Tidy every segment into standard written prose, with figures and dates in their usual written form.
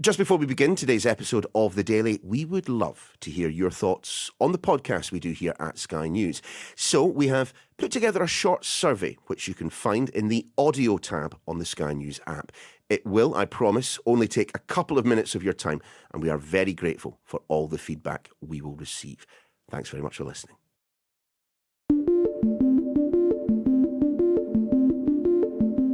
Just before we begin today's episode of The Daily, we would love to hear your thoughts on the podcast we do here at Sky News. So we have put together a short survey, which you can find in the audio tab on the Sky News app. It will, I promise, only take a couple of minutes of your time, and we are very grateful for all the feedback we will receive. Thanks very much for listening.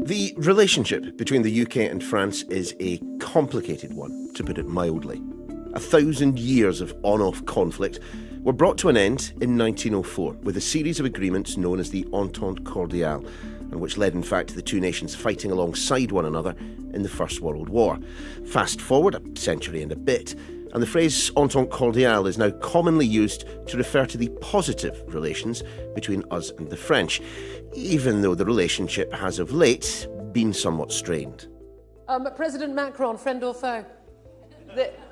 The relationship between the UK and France is a complicated one, to put it mildly. 1,000 years of on-off conflict were brought to an end in 1904 with a series of agreements known as the Entente Cordiale, and which led in fact to the two nations fighting alongside one another in the First World War. Fast forward a century and a bit, and the phrase Entente Cordiale is now commonly used to refer to the positive relations between us and the French, even though the relationship has of late been somewhat strained. President Macron, friend or foe?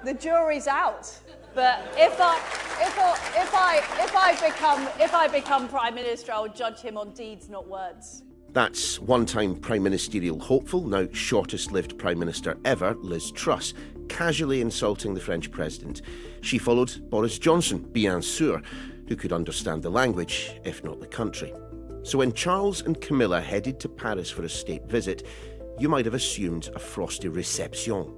The jury's out. But if I become Prime Minister, I'll judge him on deeds, not words. That's one-time prime ministerial hopeful, now shortest-lived Prime Minister ever, Liz Truss, casually insulting the French president. She followed Boris Johnson, bien sûr, who could understand the language, if not the country. So when Charles and Camilla headed to Paris for a state visit, you might have assumed a frosty reception.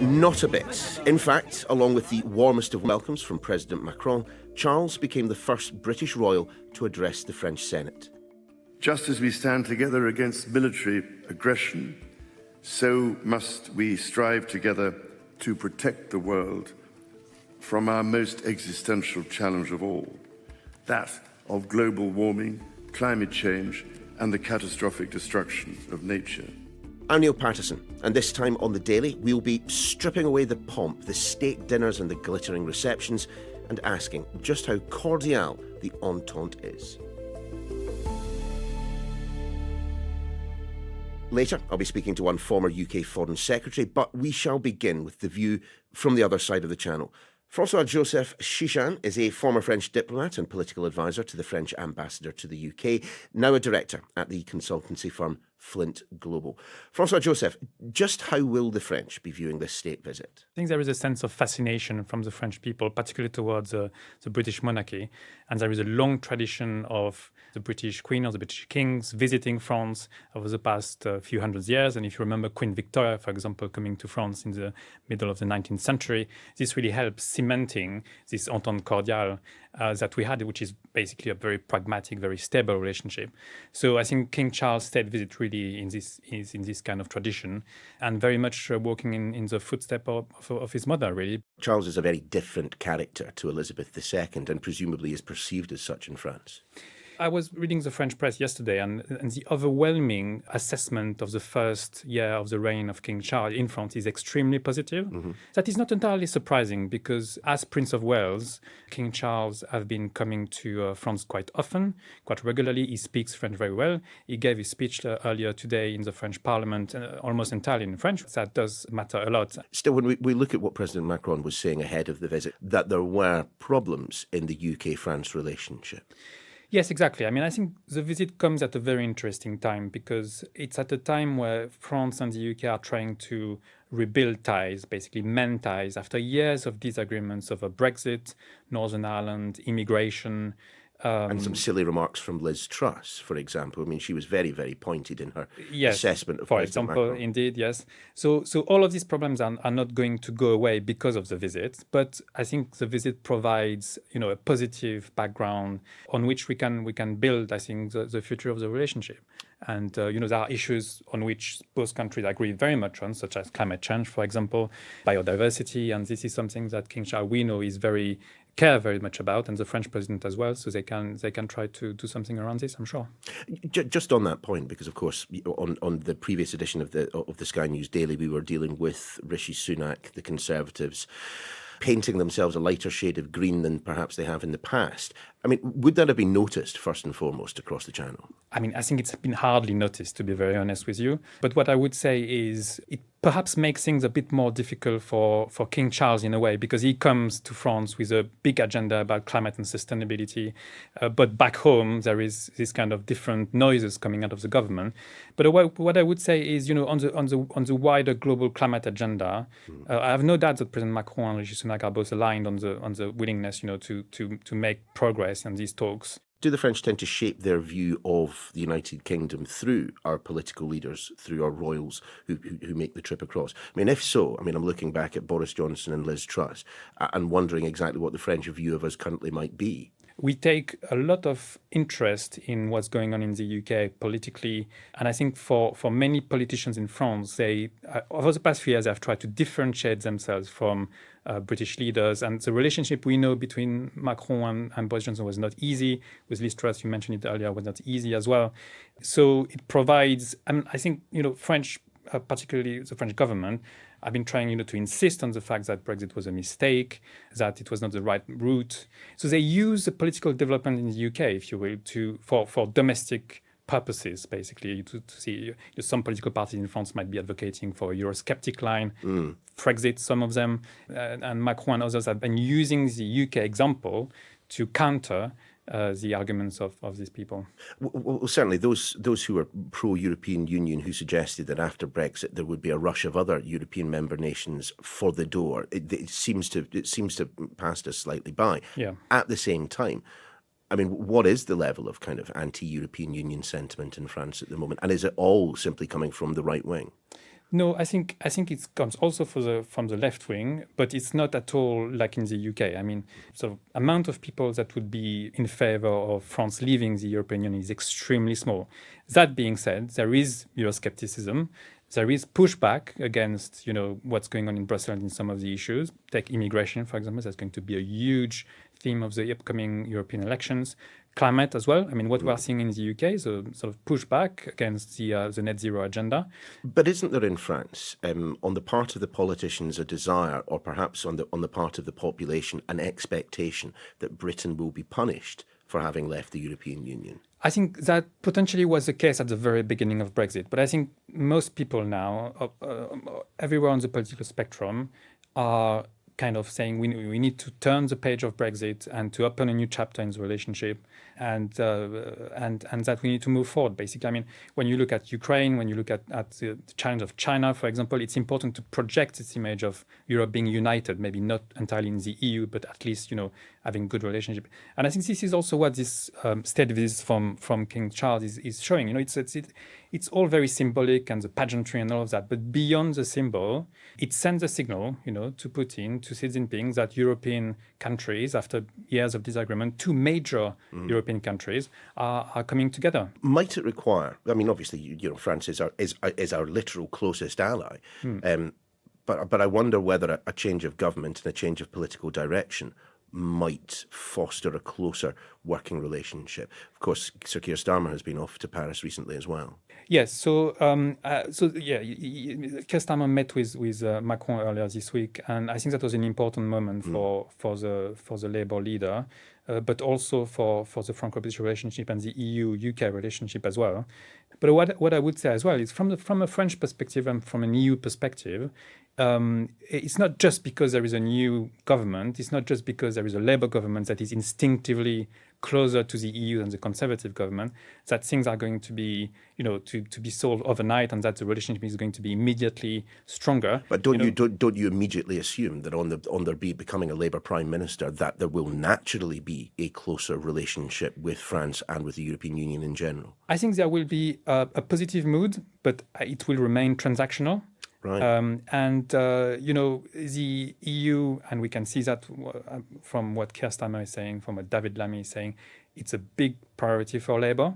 Not a bit. In fact, along with the warmest of welcomes from President Macron, Charles became the first British royal to address the French Senate. Just as we stand together against military aggression, so must we strive together to protect the world from our most existential challenge of all, that of global warming, climate change, and the catastrophic destruction of nature. I'm Niall Paterson, and this time on The Daily, we'll be stripping away the pomp, the state dinners and the glittering receptions, and asking just how cordial the Entente is. Later, I'll be speaking to one former UK Foreign Secretary, but we shall begin with the view from the other side of the channel. François-Joseph Schichan is a former French diplomat and political advisor to the French ambassador to the UK, now a director at the consultancy firm Flint Global. François-Joseph, just how will the French be viewing this state visit? I think there is a sense of fascination from the French people, particularly towards the British monarchy. And there is a long tradition of the British Queen or the British kings visiting France over the past few hundred years. And if you remember Queen Victoria, for example, coming to France in the middle of the 19th century, this really helps cementing this entente cordiale that we had, which is basically a very pragmatic, very stable relationship. So I think King Charles' state visit really is in this kind of tradition and very much walking in the footsteps of his mother, really. Charles is a very different character to Elizabeth II and presumably is perceived as such in France. I was reading the French press yesterday, and the overwhelming assessment of the first year of the reign of King Charles in France is extremely positive. Mm-hmm. That is not entirely surprising because as Prince of Wales, King Charles has been coming to France quite often, quite regularly. He speaks French very well. He gave his speech earlier today in the French Parliament, almost entirely in French. That does matter a lot. Still, when we look at what President Macron was saying ahead of the visit, that there were problems in the UK-France relationship. Yes, exactly. I mean, I think the visit comes at a very interesting time because it's at a time where France and the UK are trying to rebuild ties, basically mend ties, after years of disagreements over Brexit, Northern Ireland, immigration. And some silly remarks from Liz Truss, for example. I mean, she was very, very pointed in her assessment of President Macron. For example, indeed, yes. So all of these problems are not going to go away because of the visit, but I think the visit provides, a positive background on which we can build, I think, the future of the relationship. And, there are issues on which both countries agree very much on, such as climate change, for example, biodiversity. And this is something that King Charles, we know, care very much about, and the French president as well, so they can try to do something around this, I'm sure. Just on that point, because of course on the previous edition of the Sky News Daily, we were dealing with Rishi Sunak, the Conservatives, painting themselves a lighter shade of green than perhaps they have in the past. I mean, would that have been noticed first and foremost across the Channel? I mean, I think it's been hardly noticed, to be very honest with you. But what I would say is it perhaps makes things a bit more difficult for King Charles in a way, because he comes to France with a big agenda about climate and sustainability. But back home, there is this kind of different noises coming out of the government. But what I would say is, on the wider global climate agenda, I have no doubt that President Macron and Rishi Sunak are both aligned on the willingness, to make progress in these talks. Do the French tend to shape their view of the United Kingdom through our political leaders, through our royals who make the trip across? I mean, if so, I'm looking back at Boris Johnson and Liz Truss and wondering exactly what the French view of us currently might be. We take a lot of interest in what's going on in the UK politically. And I think for many politicians in France, they, over the past few years, have tried to differentiate themselves from British leaders. And the relationship we know between Macron and Boris Johnson was not easy. With Liz Truss, you mentioned it earlier, was not easy as well. So it provides, I think, French, particularly the French government, I've been trying, to insist on the fact that Brexit was a mistake, that it was not the right route. So they use the political development in the UK, if you will, for domestic purposes, basically, to see some political parties in France might be advocating for a Eurosceptic line, Frexit, some of them, and Macron and others have been using the UK example to counter the arguments of these people. Well, certainly those who are pro-European Union who suggested that after Brexit there would be a rush of other European member nations for the door. It seems to pass us slightly by. Yeah. At the same time, what is the level of kind of anti-European Union sentiment in France at the moment, and is it all simply coming from the right wing? No, I think it comes also from the left wing, but it's not at all like in the UK. So amount of people that would be in favor of France leaving the European Union is extremely small. That being said, there is Euroscepticism. There is pushback against, what's going on in Brussels in some of the issues. Take immigration, for example. That's going to be a huge theme of the upcoming European elections. Climate as well. What we're seeing in the UK is a sort of pushback against the net zero agenda. But isn't there in France, on the part of the politicians, a desire, or perhaps on the part of the population, an expectation that Britain will be punished for having left the European Union? I think that potentially was the case at the very beginning of Brexit. But I think most people now, everywhere on the political spectrum, are kind of saying we need to turn the page of Brexit and to open a new chapter in the relationship, and that we need to move forward. Basically, when you look at Ukraine, when you look at the challenge of China, for example, it's important to project this image of Europe being united, maybe not entirely in the EU, but at least having good relationship. And I think this is also what this state visit from King Charles is showing. It's all very symbolic and the pageantry and all of that, but beyond the symbol, it sends a signal, to Putin, to Xi Jinping, that European countries, after years of disagreement, two major European countries are coming together. Might it require? Obviously, France is our literal closest ally, but I wonder whether a change of government and a change of political direction might foster a closer working relationship. Of course, Sir Keir Starmer has been off to Paris recently as well. Yes, Keir Starmer met with Macron earlier this week, and I think that was an important moment for the Labour leader, but also for the Franco-British relationship and the EU-UK relationship as well. But what I would say as well is from a French perspective and from an EU perspective, it's not just because there is a new government, it's not just because there is a Labour government that is instinctively closer to the EU than the Conservative government, that things are going to be, to be solved overnight, and that the relationship is going to be immediately stronger. But don't you immediately assume that on there becoming a Labour Prime Minister, that there will naturally be a closer relationship with France and with the European Union in general? I think there will be a positive mood, but it will remain transactional. Right. The EU, and we can see that from what Keir Starmer is saying, from what David Lammy is saying, it's a big priority for Labour.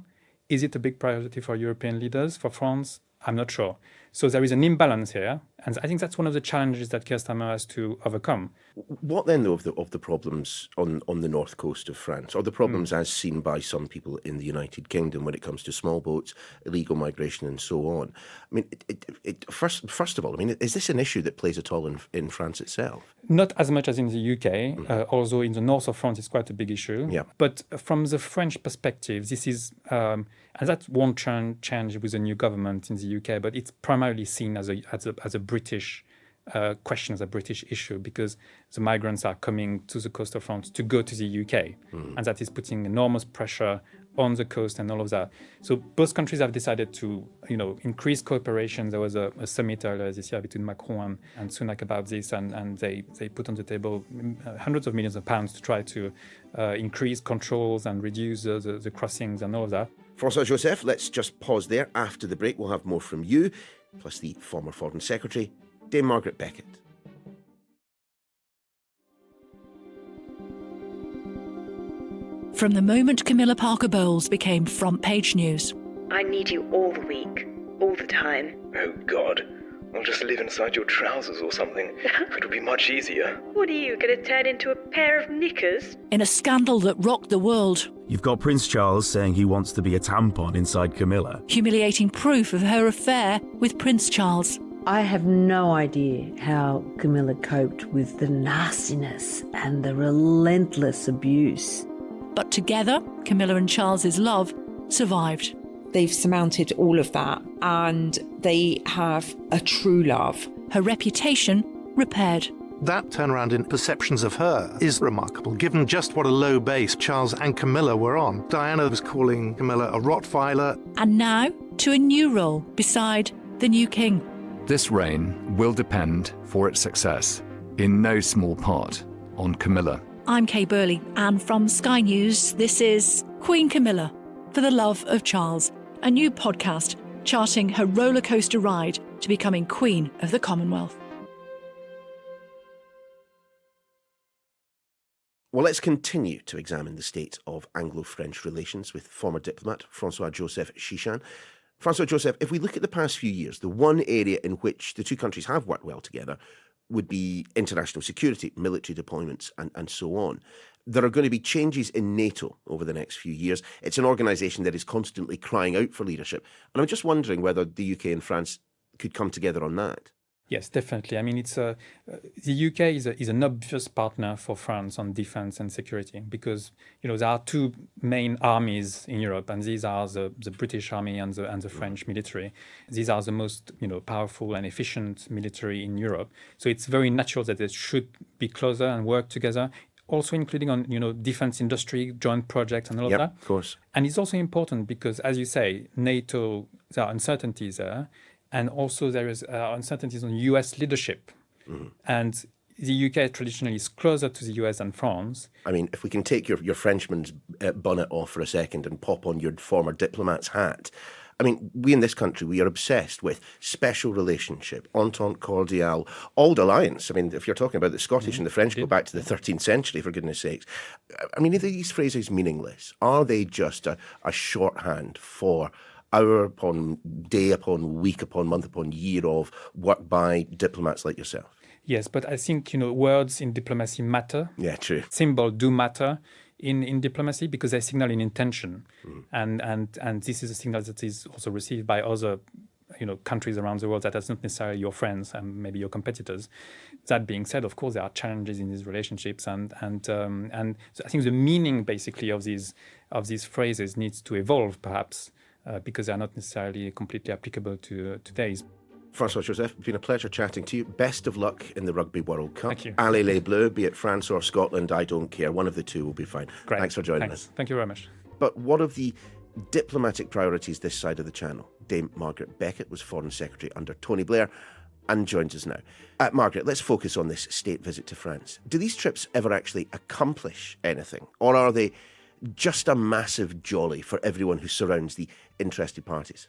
Is it a big priority for European leaders, for France? I'm not sure. So there is an imbalance here, And I think that's one of the challenges that Keir Starmer has to overcome. What then, though, of the problems on the north coast of France, or the problems as seen by some people in the United Kingdom when it comes to small boats, illegal migration, and so on? I mean, first of all, I mean, is this an issue that plays at all in France itself? Not as much as in the UK, although in the north of France it's quite a big issue. Yeah. But from the French perspective, this is, and that won't change with the new government in the UK, but it's primarily seen as a British question, as a British issue, because the migrants are coming to the coast of France to go to the UK, and that is putting enormous pressure on the coast and all of that. So both countries have decided to, increase cooperation. There was a summit earlier this year between Macron and Sunak about this, and they put on the table hundreds of millions of pounds to try to increase controls and reduce the crossings and all of that. François-Joseph, let's just pause there. After the break, we'll have more from you, plus the former Foreign Secretary, Dame Margaret Beckett. From the moment Camilla Parker Bowles became front page news. I need you all the week, all the time. Oh, God. I'll just live inside your trousers or something. It'll be much easier. What are you, going to turn into a pair of knickers? In a scandal that rocked the world. You've got Prince Charles saying he wants to be a tampon inside Camilla. Humiliating proof of her affair with Prince Charles. I have no idea how Camilla coped with the nastiness and the relentless abuse. But together, Camilla and Charles's love survived. They've surmounted all of that, and they have a true love. Her reputation repaired. That turnaround in perceptions of her is remarkable, given just what a low base Charles and Camilla were on. Diana was calling Camilla a Rottweiler. And now to a new role beside the new king. This reign will depend, for its success, in no small part, on Camilla. I'm Kay Burley, and from Sky News, this is Queen Camilla, for the Love of Charles, a new podcast charting her rollercoaster ride to becoming Queen of the Commonwealth. Well, let's continue to examine the state of Anglo-French relations with former diplomat François-Joseph Schichan. François-Joseph, if we look at the past few years, the one area in which the two countries have worked well together would be international security, military deployments, and so on. There are going to be changes in NATO over the next few years. It's an organisation that is constantly crying out for leadership. And I'm just wondering whether the UK and France could come together on that. Yes, definitely. I mean, it's the UK is an obvious partner for France on defense and security because there are two main armies in Europe, and these are the British army and the French military. These are the most powerful and efficient military in Europe. So it's very natural that they should be closer and work together. Also including on defense industry, joint projects and all of that. Of course. And it's also important because, as you say, NATO, there are uncertainties there. And also there is uncertainties on US leadership. And the UK traditionally is closer to the US than France. I mean, if we can take your Frenchman's bonnet off for a second and pop on your former diplomat's hat. I mean, we in this country, we are obsessed with special relationship, entente cordiale, old alliance. I mean, if you're talking about the Scottish and the French go back to the 13th century, for goodness sakes. I mean, are these phrases meaningless? Are they just a shorthand for hour upon day upon week upon month upon year of work by diplomats like yourself? Yes, but I think, words in diplomacy matter. Yeah, true. Symbols do matter in diplomacy because they signal an intention. And this is a signal that is also received by other countries around the world that is not necessarily your friends and maybe your competitors. That being said, of course, there are challenges in these relationships, and so I think the meaning basically of these phrases needs to evolve, perhaps, because they are not necessarily completely applicable to today's. François-Joseph, it's been a pleasure chatting to you. Best of luck in the Rugby World Cup. Thank you. Allez les Bleus, be it France or Scotland, I don't care. One of the two will be fine. Great. Thanks for joining us. Thank you very much. But what of the diplomatic priorities this side of the Channel? Dame Margaret Beckett was Foreign Secretary under Tony Blair and joins us now. Margaret, let's focus on this state visit to France. Do these trips ever actually accomplish anything? Or are they just a massive jolly for everyone who surrounds the interested parties?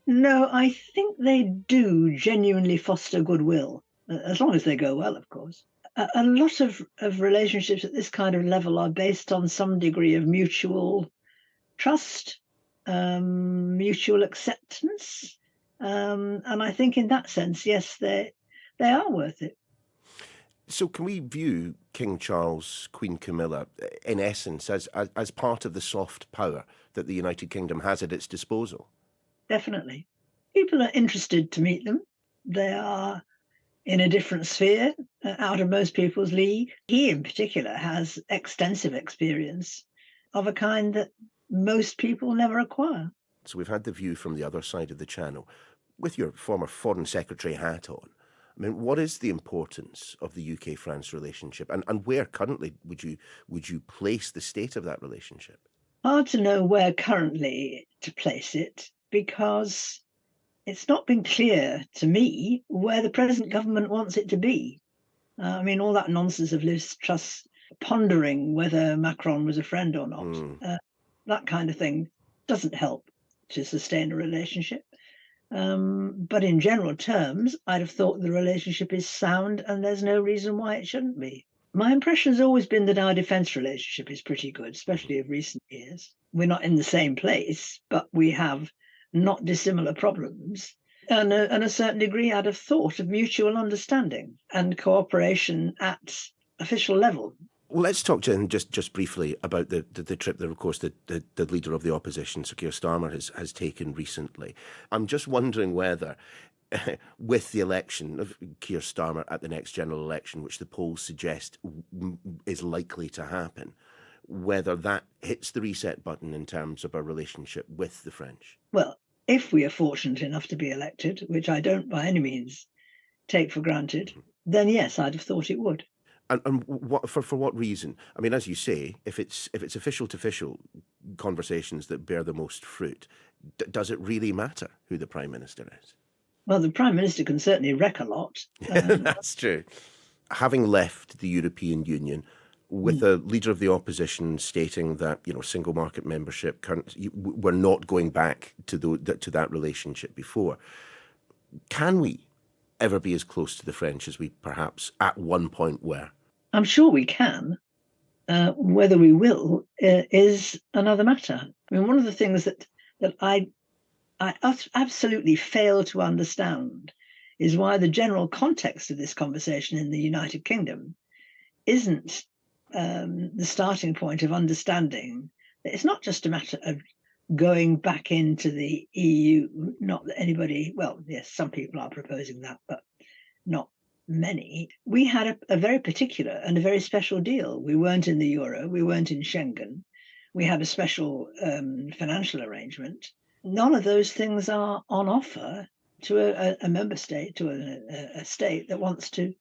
No, I think they do genuinely foster goodwill, as long as they go well, of course. A lot of relationships at this kind of level are based on some degree of mutual trust, mutual acceptance, And I think in that sense, yes, they are worth it. So can we view King Charles, Queen Camilla, in essence, as part of the soft power that the United Kingdom has at its disposal? Definitely. People are interested to meet them. They are in a different sphere, out of most people's league. He, in particular, has extensive experience of a kind that most people never acquire. So we've had the view from the other side of the channel. With your former Foreign Secretary hat on, I mean, what is the importance of the UK-France relationship, and where currently would you place the state of that relationship? Hard to know where currently to place it, because it's not been clear to me where the present government wants it to be. I mean, all that nonsense of Liz Truss pondering whether Macron was a friend or not, that kind of thing doesn't help to sustain a relationship. But in general terms, I'd have thought the relationship is sound and there's no reason why it shouldn't be. My impression has always been that our defence relationship is pretty good, especially of recent years. We're not in the same place, but we have not dissimilar problems, and a certain degree, I'd have thought, of mutual understanding and cooperation at official level. Well, let's talk, Jen, just briefly about the trip that, of course, the leader of the opposition, Sir Keir Starmer, has taken recently. I'm just wondering whether, with the election of Keir Starmer at the next general election, which the polls suggest is likely to happen, whether that hits the reset button in terms of our relationship with the French. Well, if we are fortunate enough to be elected, which I don't by any means take for granted, then yes, I'd have thought it would. And what, for what reason? I mean, as you say, if it's official-to-official conversations that bear the most fruit, does it really matter who the Prime Minister is? Well, the Prime Minister can certainly wreck a lot. That's true. Having left the European Union, with a leader of the opposition stating that, single market membership, we're not going back to that relationship before, can we ever be as close to the French as we perhaps at one point were? I'm sure we can. Whether we will is another matter. I mean, one of the things that I absolutely fail to understand is why the general context of this conversation in the United Kingdom isn't the starting point of understanding that it's not just a matter of going back into the EU, not that anybody, well, yes, some people are proposing that, but not many. We had a very particular and a very special deal. We weren't in the euro, we weren't in Schengen, we had a special financial arrangement. None of those things are on offer to a member state, to a state that wants to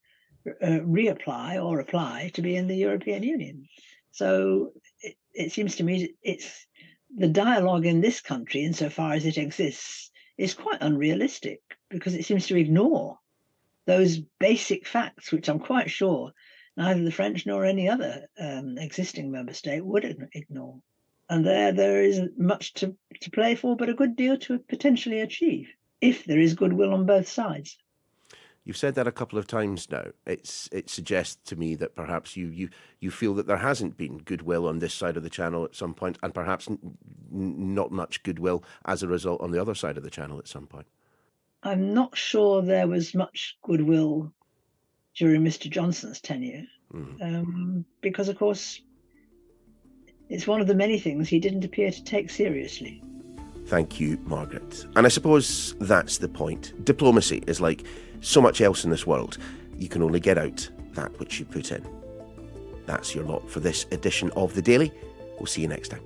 reapply or apply to be in the European Union. So it seems to me it's the dialogue in this country, insofar as it exists, is quite unrealistic, because it seems to ignore those basic facts, which I'm quite sure neither the French nor any other existing member state would ignore. And there is much to play for, but a good deal to potentially achieve, if there is goodwill on both sides. You've said that a couple of times now. It suggests to me that perhaps you feel that there hasn't been goodwill on this side of the channel at some point, and perhaps not much goodwill as a result on the other side of the channel at some point. I'm not sure there was much goodwill during Mr. Johnson's tenure, because, of course, it's one of the many things he didn't appear to take seriously. Thank you, Margaret. And I suppose that's the point. Diplomacy is like so much else in this world. You can only get out that which you put in. That's your lot for this edition of The Daily. We'll see you next time.